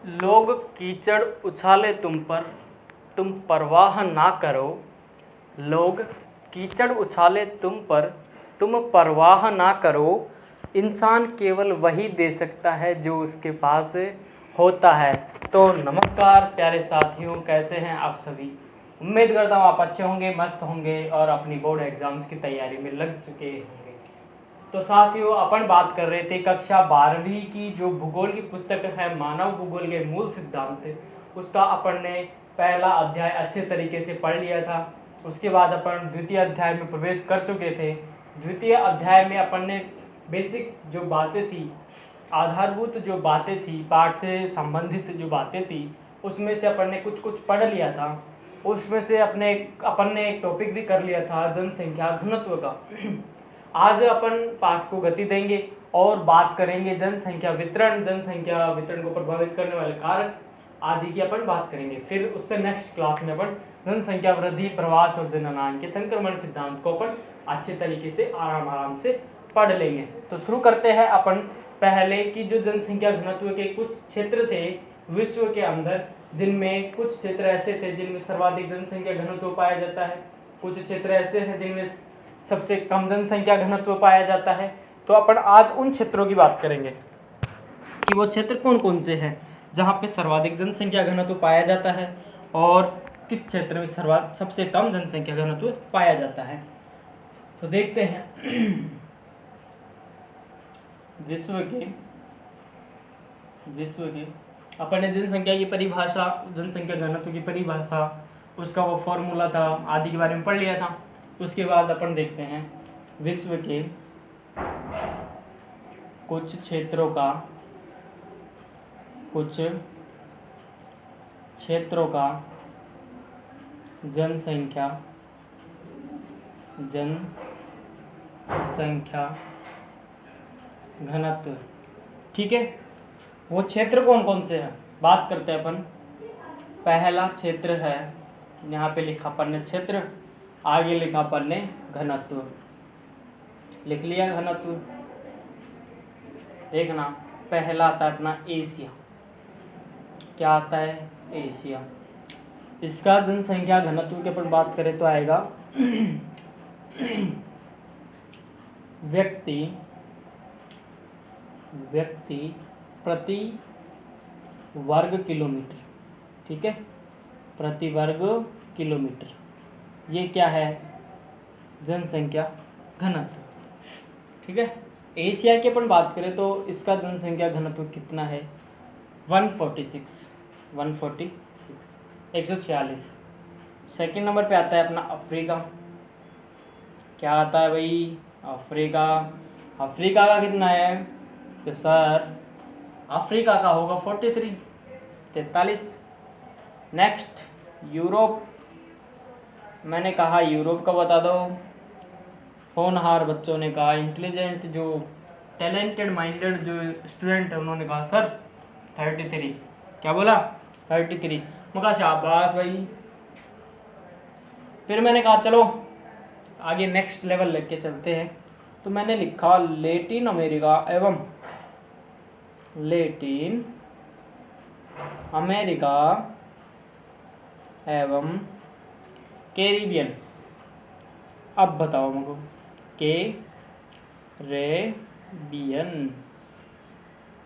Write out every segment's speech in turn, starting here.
लोग कीचड़ उछाले तुम पर, तुम परवाह ना करो। लोग कीचड़ उछाले तुम पर, तुम परवाह ना करो। इंसान केवल वही दे सकता है जो उसके पास होता है। तो नमस्कार प्यारे साथियों, कैसे हैं आप सभी। उम्मीद करता हूँ आप अच्छे होंगे, मस्त होंगे और अपनी बोर्ड एग्जाम्स की तैयारी में लग चुके होंगे। तो साथियों, अपन बात कर रहे थे कक्षा 12वीं की जो भूगोल की पुस्तक है मानव भूगोल के मूल सिद्धांत, उसका अपन ने पहला अध्याय अच्छे तरीके से पढ़ लिया था। उसके बाद अपन द्वितीय अध्याय में प्रवेश कर चुके थे। द्वितीय अध्याय में अपन ने बेसिक जो बातें थी, आधारभूत जो बातें थी, पाठ से संबंधित जो बातें थी, उसमें से अपन ने कुछ कुछ पढ़ लिया था। उसमें से अपन ने एक टॉपिक भी कर लिया था जनसंख्या घनत्व का। आज अपन पाठ को गति देंगे और बात करेंगे जनसंख्या वितरण को प्रभावित करने वाले कारक आदि की अपन बात करेंगे। फिर उससे नेक्स्ट क्लास में अपन जनसंख्या वृद्धि, प्रवास और जननांग के संक्रमण सिद्धांत को अपन अच्छे तरीके से आराम से पढ़ लेंगे। तो शुरू करते हैं अपन पहले की जो जनसंख्या घनत्व के कुछ क्षेत्र थे विश्व के अंदर, जिनमें कुछ क्षेत्र ऐसे थे जिनमें सर्वाधिक जनसंख्या घनत्व पाया जाता है, कुछ क्षेत्र ऐसे हैं जिनमें सबसे कम जनसंख्या घनत्व पाया जाता है। तो अपन आज उन क्षेत्रों की बात करेंगे कि वो क्षेत्र कौन कौन से हैं जहाँ पे सर्वाधिक जनसंख्या घनत्व पाया जाता है और किस क्षेत्र में सबसे कम जनसंख्या घनत्व पाया जाता है। तो देखते हैं विश्व के अपन ने जनसंख्या की परिभाषा, जनसंख्या घनत्व की परिभाषा, उसका वो फॉर्मूला था आदि के बारे में पढ़ लिया था। उसके बाद अपन देखते हैं विश्व के कुछ क्षेत्रों का जनसंख्या घनत्व। ठीक है, वो क्षेत्र कौन कौन से हैं बात करते हैं अपन। पहला क्षेत्र है, यहाँ पे लिखा अपन ने क्षेत्र, आगे लिखा अपन ने घनत्व, लिख लिया घनत्व। देखना, पहला आता है अपना एशिया। क्या आता है? एशिया। इसका जनसंख्या घनत्व की अपन बात करें तो आएगा व्यक्ति प्रति वर्ग किलोमीटर। ठीक है, प्रति वर्ग किलोमीटर, ये क्या है? जनसंख्या घनत्व। ठीक है, एशिया की अपन बात करें तो इसका जनसंख्या घनत्व कितना है? 146। 146। सेकंड नंबर पे आता है अपना अफ्रीका। क्या आता है भाई? अफ्रीका का कितना है? तो सर अफ्रीका का होगा 43। Next Europe. मैंने कहा यूरोप का बता दो, होनहार बच्चों ने कहा, इंटेलिजेंट जो टैलेंटेड माइंडेड जो स्टूडेंट है उन्होंने कहा सर 33। क्या बोला? 33। मैं कहा शाबाश भाई। फिर मैंने कहा चलो आगे नेक्स्ट लेवल लेके चलते हैं, तो मैंने लिखा लैटिन अमेरिका एवं कैरिबियन। अब बताओ मुझको, कैरेबियन।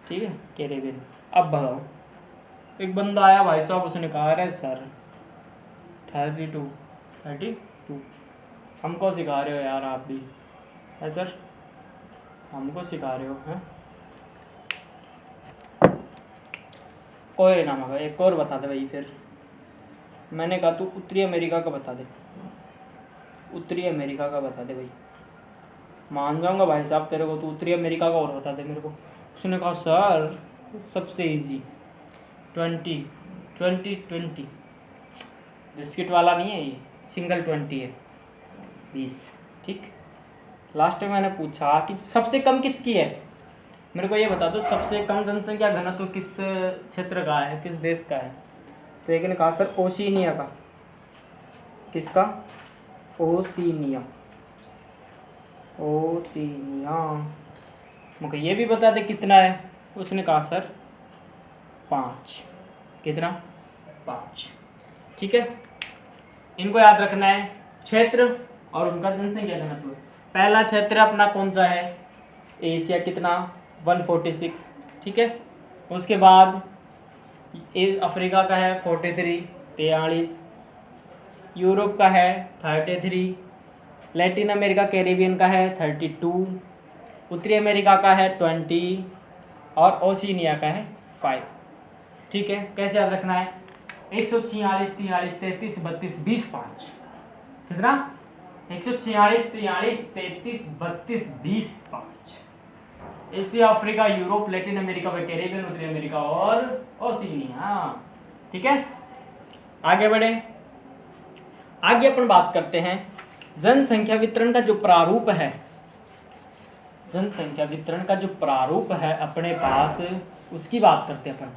ठीक है, कैरेबियन। अब बताओ, एक बंदा आया भाई साहब, उसने कहा अरे सर 32 हमको सिखा रहे हो यार आप भी है सर, हमको सिखा रहे हो हैं? कोई ना मगर एक और बता दे भाई। फिर मैंने कहा तू उत्तरी अमेरिका का बता दे, उत्तरी अमेरिका का बता दे भाई। मान जाऊंगा भाई साहब तेरे को, तू उत्तरी अमेरिका का और बता दे मेरे को। उसने कहा सर सबसे इजी 20। बिस्किट वाला नहीं है ये, सिंगल 20 है, 20। ठीक, लास्ट में मैंने पूछा कि सबसे कम किसकी है, मेरे को ये बता दो सबसे कम जनसंख्या घनत्व किस क्षेत्र का है, किस देश का है। तो एक ने कहा सर ओशिनिया का। किसका? ओशिनिया। मुझे ये भी बता दे कितना है। उसने कहा सर 5। कितना? 5। ठीक है, इनको याद रखना है, क्षेत्र और उनका जनसंख्या घनत्व। पहला क्षेत्र अपना कौन सा है? एशिया, कितना? 146। ठीक है, उसके बाद अफ्रीका का है 43, 43। यूरोप का है 33, लैटिन अमेरिका कैरिबियन का है 32, उत्तरी अमेरिका का है 20 और ओशिनिया का है 5। ठीक है, कैसे याद रखना है? 146, 43, 33, 32, 20, 5। कितना? 146, 43, 33, 32, 20, 5। Asia, Africa, Europe, Latin America व कैरिबियन, उत्तरी अमेरिका और ओशिनिया। ठीक है, आगे बढ़े। आगे अपन बात करते हैं जनसंख्या वितरण का जो प्रारूप है, जनसंख्या वितरण का जो प्रारूप है अपने पास, उसकी बात करते हैं अपन।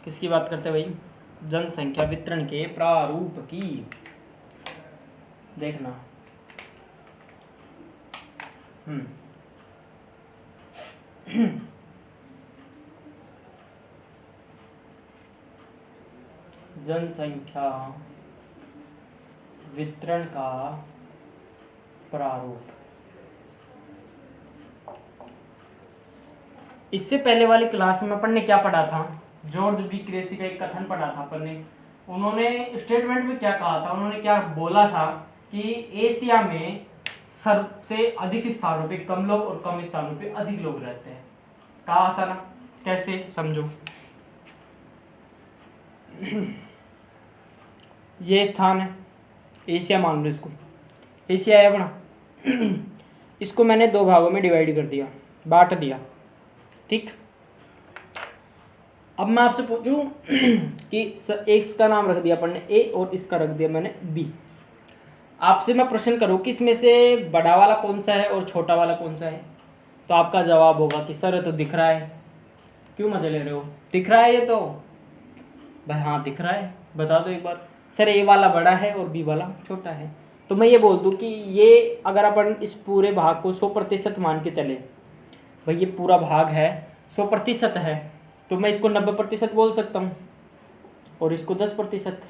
किसकी बात करते हैं भाई? जनसंख्या वितरण के प्रारूप की। देखना, जनसंख्या वितरण का प्रारूप। इससे पहले वाली क्लास में अपन ने क्या पढ़ा था? जॉर्ज बी क्रेसी का एक कथन पढ़ा था अपन ने। उन्होंने स्टेटमेंट में क्या कहा था? उन्होंने क्या बोला था कि एशिया में सबसे अधिक स्थानों पे कम लोग और कम स्थानों पे अधिक लोग रहते हैं। कहा था ना? कैसे? समझो, ये स्थान है एशिया, मान लो इसको एशिया है अपना। इसको मैंने 2 भागों में डिवाइड कर दिया, बांट दिया। ठीक, अब मैं आपसे पूछूं कि इसका नाम रख दिया अपन ने ए और इसका रख दिया मैंने बी। आपसे मैं प्रश्न करूं कि इसमें से बड़ा वाला कौन सा है और छोटा वाला कौन सा है, तो आपका जवाब होगा कि सर ये तो दिख रहा है। क्यों मजे ले रहे हो? दिख रहा है ये तो भाई। हाँ दिख रहा है, बता दो एक बार। सर ए वाला बड़ा है और बी वाला छोटा है। तो मैं ये बोल दूं कि ये अगर अपन इस पूरे भाग को 100% मान के चले, भाई ये पूरा भाग है 100% है, तो मैं इसको 90% बोल सकता हूँ और इसको 10%।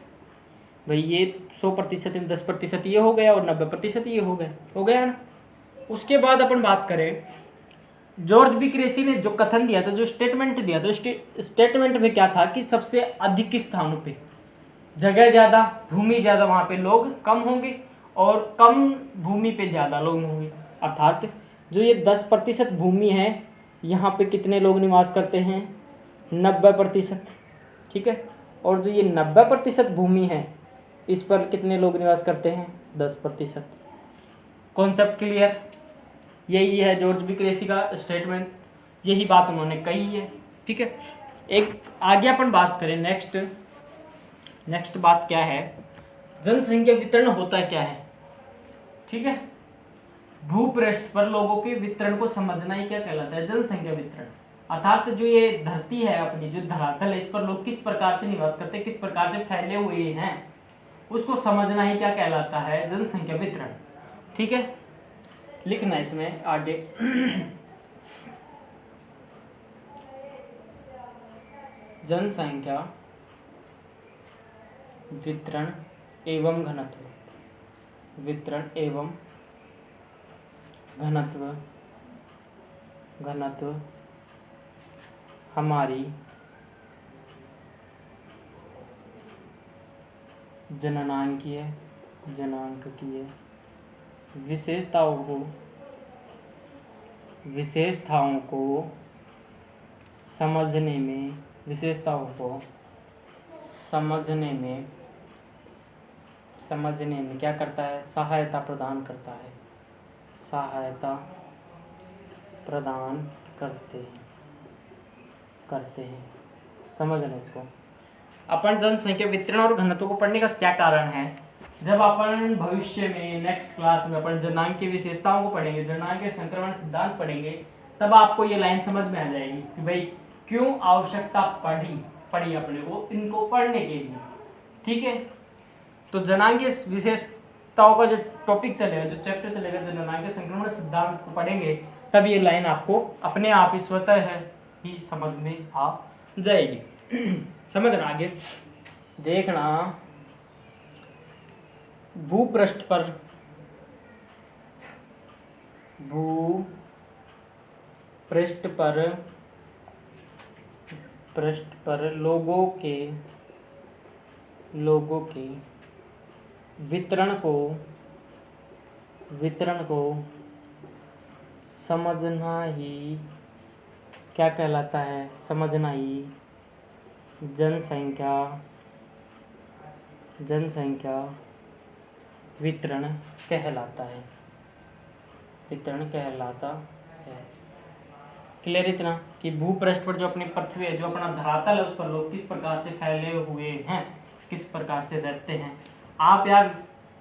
भाई ये 100% में 10% ये हो गया और 90% ये हो गया ना। उसके बाद अपन बात करें, जॉर्ज बी क्रेसी ने जो कथन दिया था, जो स्टेटमेंट दिया था, स्टेटमेंट में क्या था कि सबसे अधिक स्थानों पे जगह ज़्यादा, भूमि ज़्यादा, वहाँ पे लोग कम होंगे और कम भूमि पे ज़्यादा लोग होंगे। अर्थात जो ये 10% भूमि है, यहाँ पे कितने लोग निवास करते हैं? 90%। ठीक है, और जो ये 90% भूमि है, इस पर कितने लोग निवास करते हैं? 10%। Concept clear? यही है जॉर्ज बी क्रेसी का स्टेटमेंट, यही बात उन्होंने कही है। ठीक है, एक आगे अपन बात करें, नेक्स्ट बात क्या है? जनसंख्या वितरण होता क्या है? ठीक है, भूपृष्ठ पर लोगों के वितरण को समझना ही क्या कहलाता है? जनसंख्या वितरण। अर्थात जो ये धरती है अपनी, जो धरातल है, इस पर लोग किस प्रकार से निवास करते हैं, किस प्रकार से फैले हुए हैं, उसको समझना ही क्या कहलाता है? जनसंख्या वितरण। ठीक है, लिखना है इसमें आगे। जनसंख्या वितरण एवं घनत्व, वितरण एवं घनत्व हमारी जनांकीय विशेषताओं को समझने में क्या करता है? सहायता प्रदान करते हैं। समझना इसको। अपन जनसंख्या वितरण और घनत्व को पढ़ने का क्या कारण है? जब अपन भविष्य में नेक्स्ट क्लास में अपन जनांकीय विशेषताओं को पढ़ेंगे, जनांकीय संक्रमण सिद्धांत पढ़ेंगे, तब आपको ये लाइन समझ में आ जाएगी कि भाई क्यों आवश्यकता पड़ी अपने को इनको पढ़ने के लिए। ठीक है, तो जनांकीय विशेषताओं का जो टॉपिक चलेगा, जो चैप्टर चलेगा, जो जनांकीय संक्रमण सिद्धांत को पढ़ेंगे, तब ये लाइन आपको अपने आप ही स्वतः है ही समझ में आ जाएगी। समझना। आगे देखना, भूपृष्ठ पर पृष्ठ पर लोगों के वितरण को समझना ही क्या कहलाता है? समझना ही जनसंख्या वितरण कहलाता है। क्लियर इतना कि भूपृष्ठ पर जो अपनी पृथ्वी है, जो अपना धरातल है, उस पर लोग किस प्रकार से फैले हुए हैं, किस प्रकार से रहते हैं। आप यार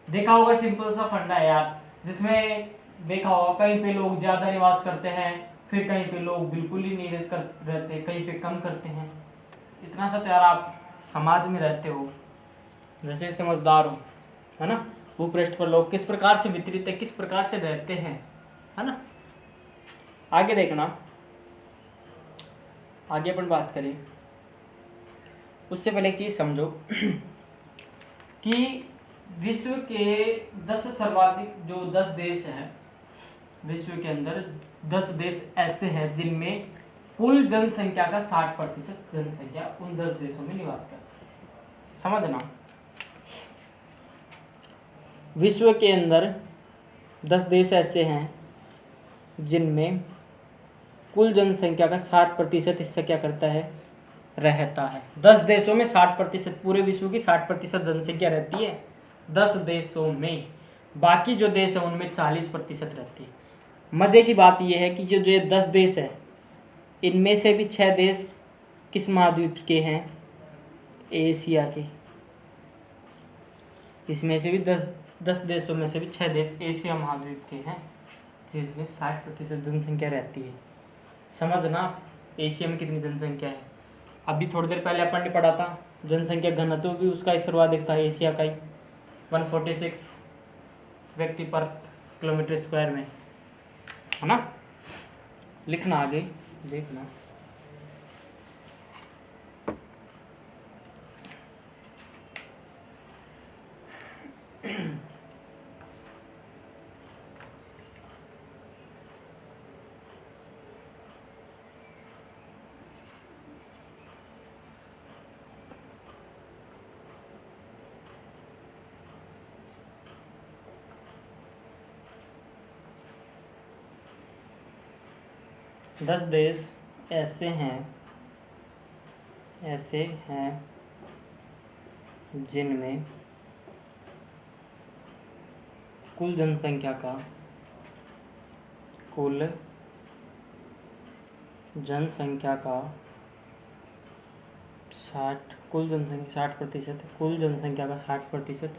देखा होगा, सिंपल सा फंडा है यार, जिसमें देखा होगा कहीं पे लोग ज्यादा निवास करते हैं, फिर कहीं पे लोग बिल्कुल ही नहीं रहते, कहीं पे कम करते हैं। इतना सा तो यार आप समाज में रहते हो, वैसे समझदार हो, है ना। भूपृष्ठ पर लोग किस प्रकार से वितरित है, किस प्रकार से रहते हैं, है ना। आगे देखना, आगे अपन बात करें उससे पहले एक चीज समझो कि विश्व के 10 सर्वाधिक जो 10 देश हैं, विश्व के अंदर 10 देश ऐसे हैं जिनमें कुल जनसंख्या का 60% जनसंख्या उन 10 देशों में निवास करती है। समझना, विश्व के अंदर 10 देश ऐसे हैं जिनमें कुल जनसंख्या का 60% हिस्सा क्या करता है? रहता है। 10 देशों में 60%, पूरे विश्व की 60% जनसंख्या रहती है 10 देशों में। बाकी जो देश है उनमें 40% रहती है। मजे की बात यह है कि जो 10 देश है, इनमें से भी 6 देश किस महाद्वीप के हैं? एशिया के। इसमें से भी 10 देशों में से भी 6 देश एशिया महाद्वीप के हैं, जिसमें 60% जनसंख्या रहती है। समझना, एशिया में कितनी जनसंख्या है। अभी थोड़ी देर पहले अपन ने पढ़ा था, जनसंख्या घनत्व भी उसका ही सर्वाधिक था, एशिया का ही 146 व्यक्ति पर किलोमीटर स्क्वायर में, है ना। लिखना आगे, देखना। दस देश ऐसे हैं जिनमें कुल जनसंख्या का 60% कुल जनसंख्या का 60%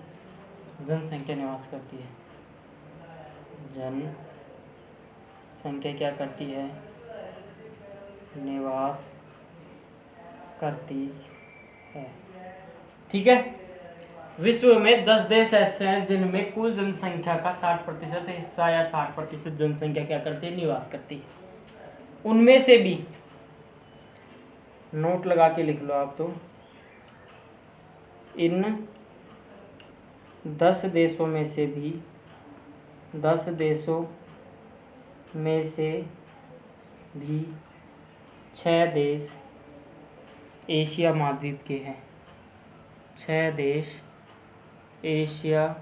जनसंख्या निवास करती है। जनसंख्या क्या करती है? निवास करती है। ठीक है। विश्व में 10 देश ऐसे हैं जिनमें कुल जनसंख्या का 60% हिस्सा या 60% जनसंख्या क्या करती है? निवास करती है। उनमें से भी, नोट लगा के लिख लो आप तो, इन 10 देशों में से भी 6 देश एशिया महाद्वीप के हैं। 6 देश एशिया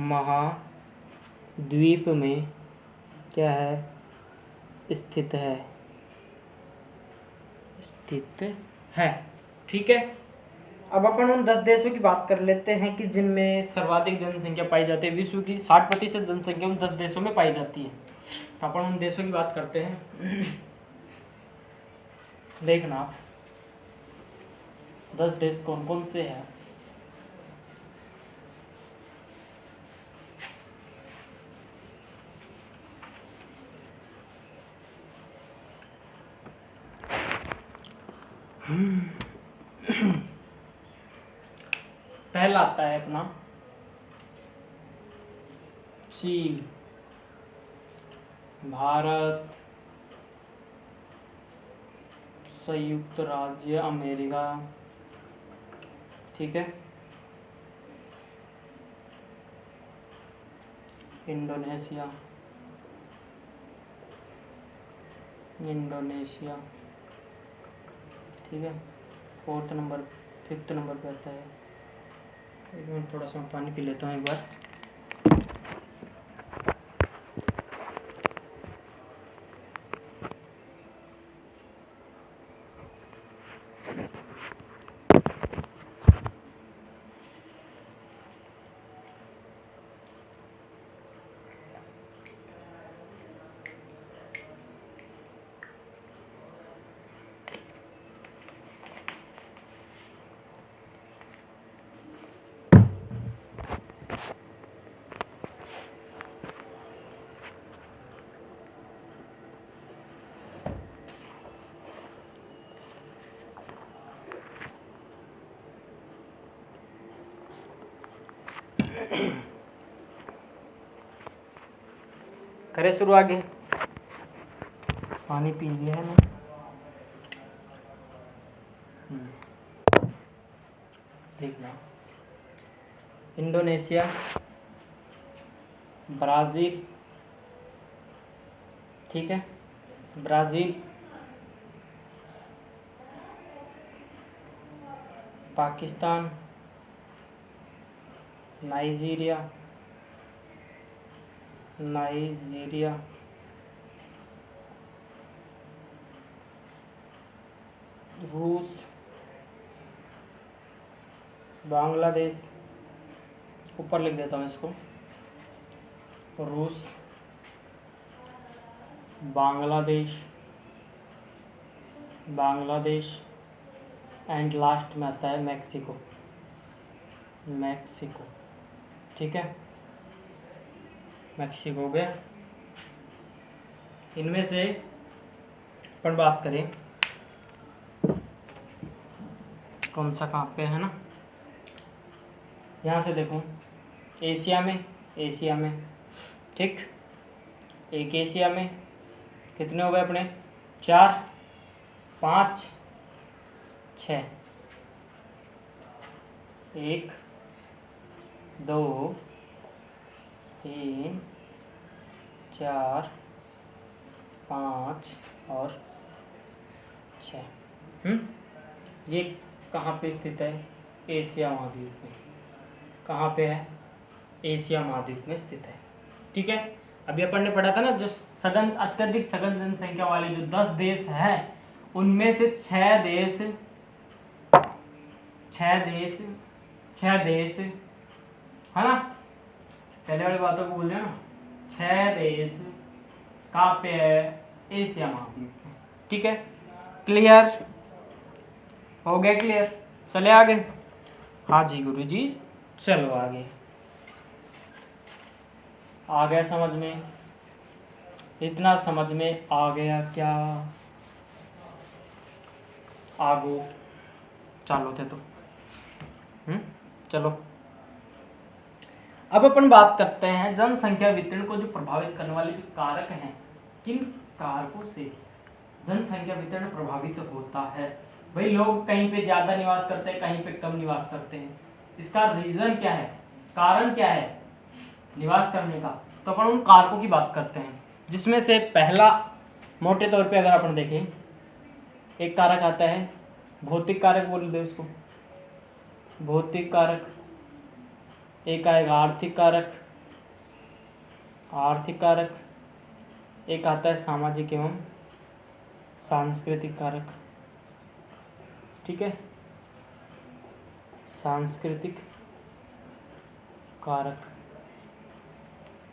महाद्वीप में क्या है? स्थित है। ठीक है। अब अपन उन 10 देशों की बात कर लेते हैं कि जिनमें सर्वाधिक जनसंख्या पाई जाती है। विश्व की 60% जनसंख्या उन 10 देशों में पाई जाती है। तो अपन उन देशों की बात करते हैं। देखना आप, 10 देश कौन कौन से हैं। पहला आता है अपना चीन, भारत, संयुक्त राज्य अमेरिका, ठीक है, इंडोनेशिया, ठीक है, 4th नंबर, 5th नंबर पे आता है। एक मिनट, थोड़ा सा मैं पानी पी लेता हूँ एक बार। करें शुरू आगे। पानी पी लिया है मैं। देखना, इंडोनेशिया, ब्राज़ील, ठीक है, ब्राज़ील, पाकिस्तान, नाइजीरिया, रूस, बांग्लादेश, ऊपर लिख देता हूँ इसको, रूस, बांग्लादेश एंड लास्ट में आता है मैक्सिको, ठीक है, मैक्सिको हो गया। इनमें से अपन बात करें कौन सा कहाँ पे है ना, यहाँ से देखो, एशिया में, ठीक, एक एशिया में कितने हो गए अपने, 4, 5, 6, 1, 2, 3, 4, 5 और 6। ये कहाँ पे स्थित है, एशिया महाद्वीप में। कहाँ पे है, एशिया महाद्वीप में स्थित है, ठीक है। अभी अपन ने पढ़ा था ना, जो अत्यधिक सघन जनसंख्या वाले जो 10 देश हैं, उनमें से 6 देश है ना, पहले वाली बातों को बोल देना, 6 देश कहाँ पे है, एशिया महाद्वीप में, ठीक है। क्लियर हो गया, क्लियर, चले आगे। हाँ जी गुरुजी, चलो आगे, आ गया समझ में, इतना समझ में आ गया क्या, आगो चालो थे तो चलो अब अपन बात करते हैं जनसंख्या वितरण को जो प्रभावित करने वाले जो कारक हैं, किन कारकों से जनसंख्या वितरण प्रभावित होता है। भाई लोग कहीं पे ज्यादा निवास करते हैं, कहीं पे कम निवास करते हैं, इसका रीजन क्या है, कारण क्या है निवास करने का, तो अपन उन कारकों की बात करते हैं, जिसमें से पहला मोटे तौर पे अगर अपन देखें, एक कारक आता है भौतिक कारक, बोल दे उसको भौतिक कारक, एक आएगा आर्थिक कारक, एक आता है सामाजिक एवं सांस्कृतिक कारक, ठीक है, सांस्कृतिक कारक।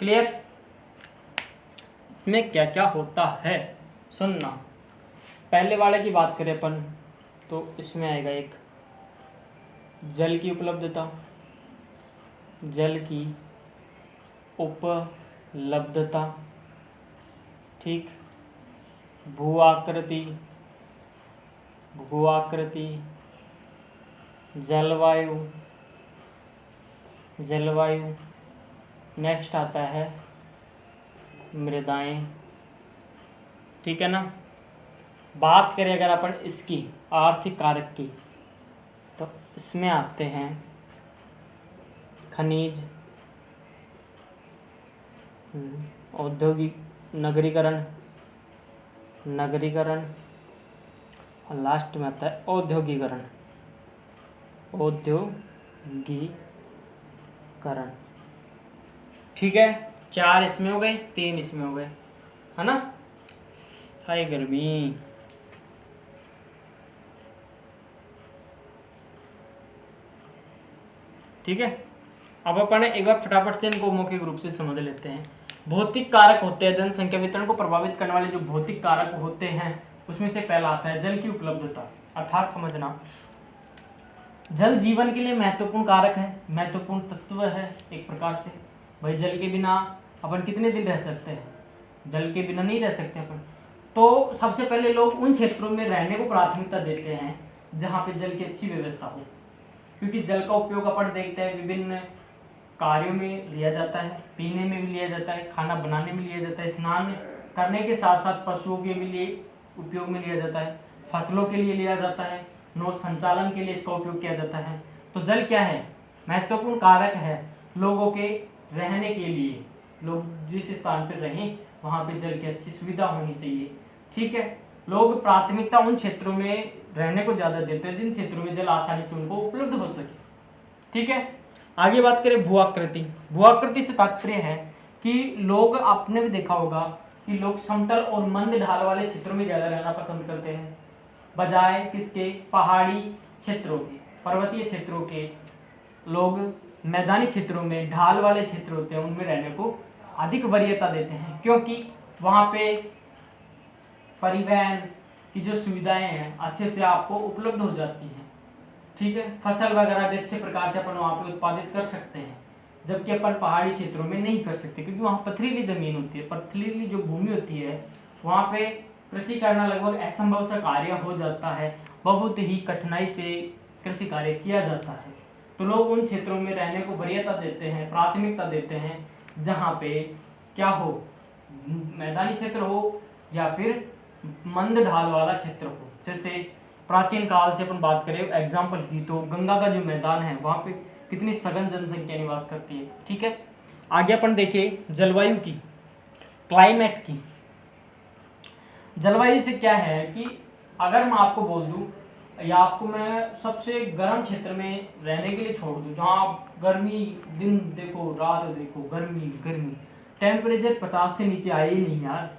क्लियर, इसमें क्या क्या होता है सुनना। पहले वाले की बात करें अपन तो इसमें आएगा एक जल की उपलब्धता, ठीक, भू आकृति, जलवायु, नेक्स्ट आता है मृदाएं, ठीक है ना। बात करें अगर अपन इसकी आर्थिक कारक की, तो इसमें आते हैं खनिज, औद्योगिक, नगरीकरण और लास्ट में आता है औद्योगिकरण। ठीक है, 4 इसमें हो गए, 3 इसमें हो गए, है ना। हाय गर्मी। ठीक है, अब अपन एक बार फटाफट से इनको मौखिक रूप से समझ लेते हैं। भौतिक कारक होते हैं, जनसंख्या वितरण को प्रभावित करने वाले जो भौतिक कारक होते हैं उसमें से पहला आता है जल की उपलब्धता। अर्थात समझना, जल जीवन के लिए महत्वपूर्ण कारक है, महत्वपूर्ण तत्व है एक प्रकार से। भाई जल के बिना अपन कितने दिन रह सकते हैं, जल के बिना नहीं रह सकते अपन। तो सबसे पहले लोग उन क्षेत्रों में रहने को प्राथमिकता देते हैं जहाँ पे जल की अच्छी व्यवस्था हो, क्योंकि जल का उपयोग अपन देखते हैं विभिन्न कार्यों में लिया जाता है, पीने में भी लिया जाता है, खाना बनाने में लिया जाता है, स्नान करने के साथ साथ पशुओं के भी लिए उपयोग में लिया जाता है, फसलों के लिए लिया जाता है, नौ संचालन के लिए इसका उपयोग किया जाता है। तो जल क्या है, महत्वपूर्ण कारक है लोगों के रहने के लिए। लोग जिस स्थान पर रहें वहाँ पे जल की अच्छी सुविधा होनी चाहिए। ठीक है, लोग प्राथमिकता उन क्षेत्रों में रहने को ज़्यादा देते हैं जिन क्षेत्रों में जल आसानी से उनको उपलब्ध हो सके। ठीक है, आगे बात करें भू आकृति। भू आकृति से तात्पर्य है कि लोग, आपने भी देखा होगा कि लोग समतल और मंद ढाल वाले क्षेत्रों में ज़्यादा रहना पसंद करते हैं बजाय किसके, पहाड़ी क्षेत्रों के, पर्वतीय क्षेत्रों के। लोग मैदानी क्षेत्रों में, ढाल वाले क्षेत्र होते हैं उनमें रहने को अधिक वरीयता देते हैं, क्योंकि वहाँ पे परिवहन की जो सुविधाएं हैं अच्छे से आपको उपलब्ध हो जाती हैं। ठीक है, फसल वगैरह भी अच्छे प्रकार से अपन वहाँ पे उत्पादित कर सकते हैं, जबकि अपन पहाड़ी क्षेत्रों में नहीं कर सकते, क्योंकि वहाँ पथरीली जमीन होती है, पथरीली जो भूमि होती है वहाँ पे कृषि करना लगभग असंभव सा कार्य हो जाता है, बहुत ही कठिनाई से कृषि कार्य किया जाता है। तो लोग उन क्षेत्रों में रहने को वरीयता देते हैं, प्राथमिकता देते हैं जहाँ पे क्या हो, मैदानी क्षेत्र हो या फिर मंद ढाल वाला क्षेत्र हो। जैसे प्राचीन काल से अपन बात करें एग्जाम्पल की, तो गंगा का जो मैदान है वहाँ पे कितनी सघन जनसंख्या निवास करती है। ठीक है, आगे अपन देखिए जलवायु की, क्लाइमेट की। जलवायु से क्या है कि अगर मैं आपको बोल दूं या आपको मैं सबसे गर्म क्षेत्र में रहने के लिए छोड़ दूं, जहाँ आप गर्मी दिन देखो रात देखो, गर्मी गर्मी, टेम्परेचर 50 से नीचे आए ही नहीं यार,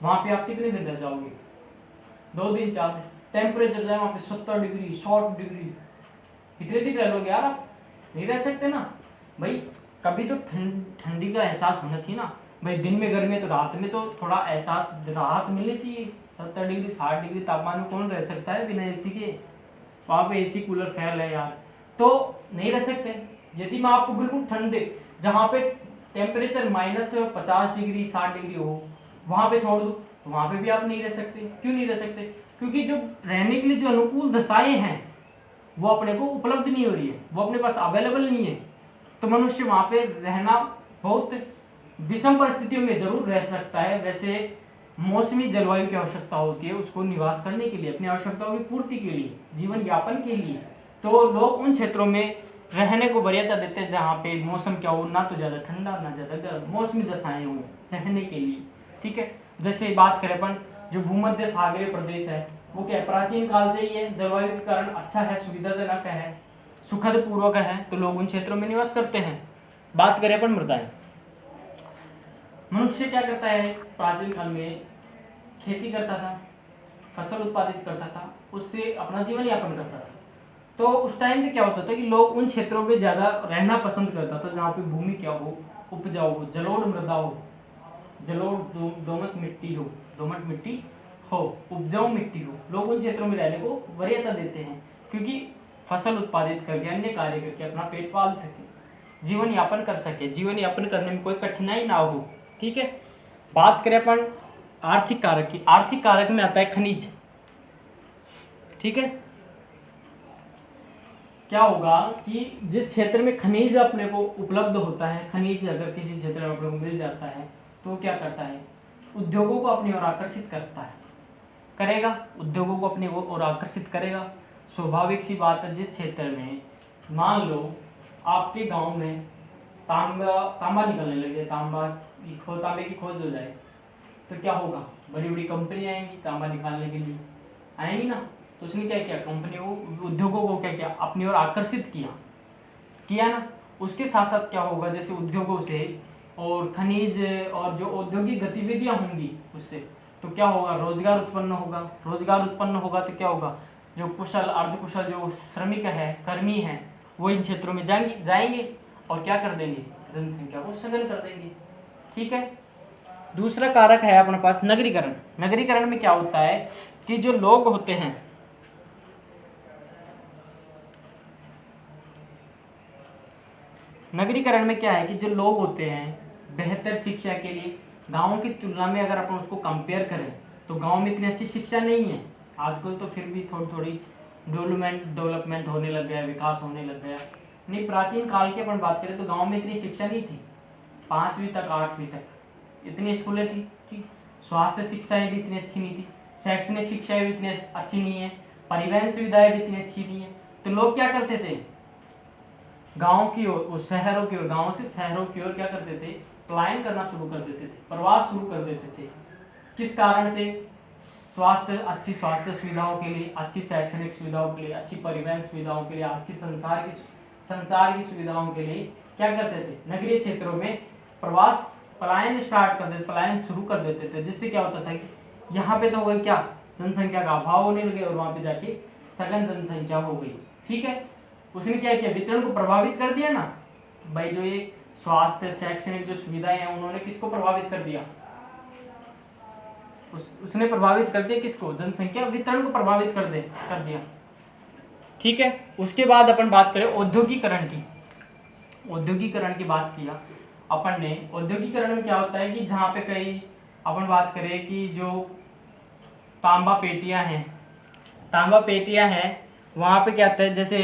वहाँ पे आप कितने दिन रह जाओगे, 2 दिन 4 दिन। टेम्परेचर जाए वहाँ पे 70 डिग्री 100 डिग्री, कितने दिन रह लोगे यार, आप नहीं रह सकते ना भाई। कभी तो ठंडी का एहसास होना चाहिए ना भाई, दिन में गर्मी है तो रात में तो थोड़ा एहसास, राहत मिलनी चाहिए। 70 डिग्री 60 डिग्री तापमान में कौन रह सकता है बिना एसी के, वहाँ पे एसी कूलर फैल है यार, तो नहीं रह सकते। यदि मैं आपको बिल्कुल ठंडे जहाँ पे टेम्परेचर -50 डिग्री 60 डिग्री हो वहाँ पे छोड़ दूँ, तो वहाँ पे भी आप नहीं रह सकते। क्यों नहीं रह सकते, क्योंकि जो रहने के लिए जो अनुकूल दशाएं हैं वो अपने को उपलब्ध नहीं हो रही है, वो अपने पास अवेलेबल नहीं है। तो मनुष्य वहाँ पे रहना बहुत विषम परिस्थितियों में जरूर रह सकता है। वैसे मौसमी जलवायु की आवश्यकता होती है उसको निवास करने के लिए, अपनी आवश्यकताओं की पूर्ति के लिए, जीवन यापन के लिए। तो लोग उन क्षेत्रों में रहने को वरीयता देते हैं जहाँ पे मौसम क्या हो, ना तो ज़्यादा ठंडा ना ज़्यादा गर्म, मौसमी दशाएं हो रहने के लिए। ठीक है, जैसे बात करें अपन जो भूमध्य सागरीय प्रदेश है वो क्या प्राचीन काल से ही है, जलवायु के कारण अच्छा है, सुविधाजनक है, सुखद पूर्वक है, तो लोग उन क्षेत्रों में निवास करते हैं। बात करें अपन मृदाएं, मनुष्य क्या करता है, प्राचीन काल में खेती करता था, फसल उत्पादित करता था, उससे अपना जीवन यापन करता था। तो उस टाइम पे क्या होता था कि लोग उन क्षेत्रों में ज्यादा रहना पसंद करता था जहाँ पे भूमि क्या हो, उपजाऊ हो, जलोढ़ मृदा हो, जलोढ़ दोमट मिट्टी हो, दोमट मिट्टी हो, उपजाऊ मिट्टी हो। लोग उन क्षेत्रों में रहने को वरीयता देते हैं क्योंकि फसल उत्पादित करके, अन्य कार्य करके अपना पेट पाल सके, जीवन यापन कर सके, जीवन यापन करने में कोई कठिनाई ना हो। ठीक है, बात करें अपन आर्थिक कारक की, आर्थिक कारक में आता है खनिज। ठीक है, क्या होगा कि जिस क्षेत्र में खनिज अपने को उपलब्ध होता है, खनिज अगर किसी क्षेत्र में अपने को मिल जाता है तो क्या करता है, उद्योगों को अपनी ओर आकर्षित करता है, करेगा, उद्योगों को अपनी ओर आकर्षित करेगा। स्वाभाविक सी बात है, जिस क्षेत्र में मान लो आपके गांव में तांबा निकलने लगे, तांबे की खोज हो जाए, तो क्या होगा, बड़ी बड़ी कंपनी आएंगी तांबा निकालने के लिए, आएंगी ना। तो उसने क्या किया, कंपनी को, उद्योगों को क्या किया, अपनी ओर आकर्षित किया ना। उसके साथ साथ क्या होगा, जैसे उद्योगों से और खनिज और जो औद्योगिक गतिविधियां होंगी उससे, तो क्या होगा, रोजगार उत्पन्न होगा। रोजगार उत्पन्न होगा तो क्या होगा, जो कुशल अर्धकुशल जो श्रमिक है, कर्मी हैं, वो इन क्षेत्रों में जाएंगे और क्या कर देंगे, जनसंख्या को सघन कर देंगे। ठीक है। दूसरा कारक है अपने पास नगरीकरण। नगरीकरण में क्या होता है कि जो लोग होते हैं, नगरीकरण में क्या है कि जो लोग होते हैं बेहतर शिक्षा के लिए, गाँव की तुलना में अगर अपन उसको कंपेयर करें तो गाँव में इतनी अच्छी शिक्षा नहीं है आजकल, तो फिर भी थोड़ी थोड़ी डेवलपमेंट होने लग गया, विकास होने लग गया। नहीं, प्राचीन काल की अपन बात करें तो गाँव में इतनी शिक्षा नहीं थी, 5वीं तक 8वीं तक इतनी स्कूलें थी। ठीक, स्वास्थ्य शिक्षाएं भी इतनी अच्छी नहीं थी, शैक्षणिक शिक्षाएं भी इतनी अच्छी नहीं है, परिवहन सुविधाएं भी इतनी अच्छी नहीं है। तो लोग क्या करते थे, गाँव की ओर, शहरों की ओर, गाँव से शहरों की ओर क्या करते थे, पलायन करना शुरू कर देते थे, प्रवास शुरू कर देते थे। किस कारण से, अच्छी स्वास्थ्य सुविधाओं के लिए, अच्छी शैक्षणिक सुविधाओं के लिए, अच्छी परिवहन सुविधाओं के लिए, अच्छी संचार की सुविधाओं के लिए क्या करते थे, नगरीय क्षेत्रों में पलायन शुरू कर देते थे। जिससे क्या होता था कि यहाँ पे तो हो गई क्या, जनसंख्या का अभाव होने लगे और वहां पे जाके सघन जनसंख्या हो गई। ठीक है। उसने क्या किया, वितरण को प्रभावित कर दिया ना भाई। जो ये स्वास्थ्य शैक्षणिक जो सुविधाएं हैं, उन्होंने किसको प्रभावित कर दिया, उसने प्रभावित कर दिया किसको, जनसंख्या वितरण को प्रभावित कर दिया। ठीक है। उसके बाद अपन बात करें औद्योगिकरण की। औद्योगिकरण की बात किया अपन ने। औद्योगिकरण में क्या होता है कि जहाँ पे कई अपन बात करें कि जो तांबा पेटियां हैं, वहाँ पे क्या होता है, जैसे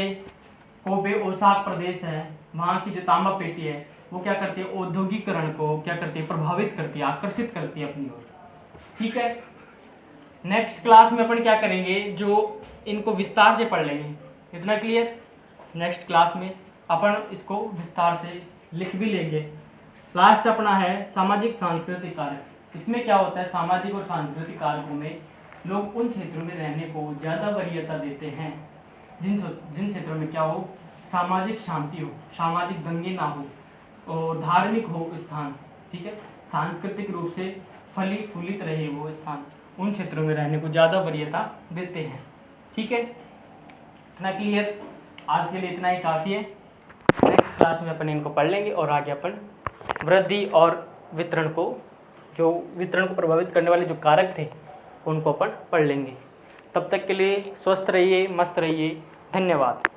कोबे ओसाक प्रदेश है, वहाँ की जो तांबा पेटी है वो क्या करती है, औद्योगिकरण को क्या करती है, प्रभावित करती है, आकर्षित करती है अपनी ओर। ठीक है। नेक्स्ट क्लास में अपन क्या करेंगे, जो इनको विस्तार से पढ़ लेंगे। इतना क्लियर। नेक्स्ट क्लास में अपन इसको विस्तार से लिख भी लेंगे। लास्ट अपना है सामाजिक सांस्कृतिक कारक। इसमें क्या होता है, सामाजिक और सांस्कृतिक कारकों में लोग उन क्षेत्रों में रहने को ज़्यादा वरीयता देते हैं जिन क्षेत्रों में क्या हो, सामाजिक शांति हो, सामाजिक दंगे ना हो और धार्मिक हो स्थान। ठीक है। सांस्कृतिक रूप से फलित रहे वो स्थान, उन क्षेत्रों में रहने को ज़्यादा वरीयता देते हैं। ठीक है। इतना क्लियर। आज के लिए इतना ही काफ़ी है। नेक्स्ट क्लास में अपन इनको पढ़ लेंगे और आगे अपन वृद्धि और वितरण को प्रभावित करने वाले जो कारक थे उनको अपन पढ़ लेंगे। तब तक के लिए स्वस्थ रहिए, मस्त रहिए। धन्यवाद।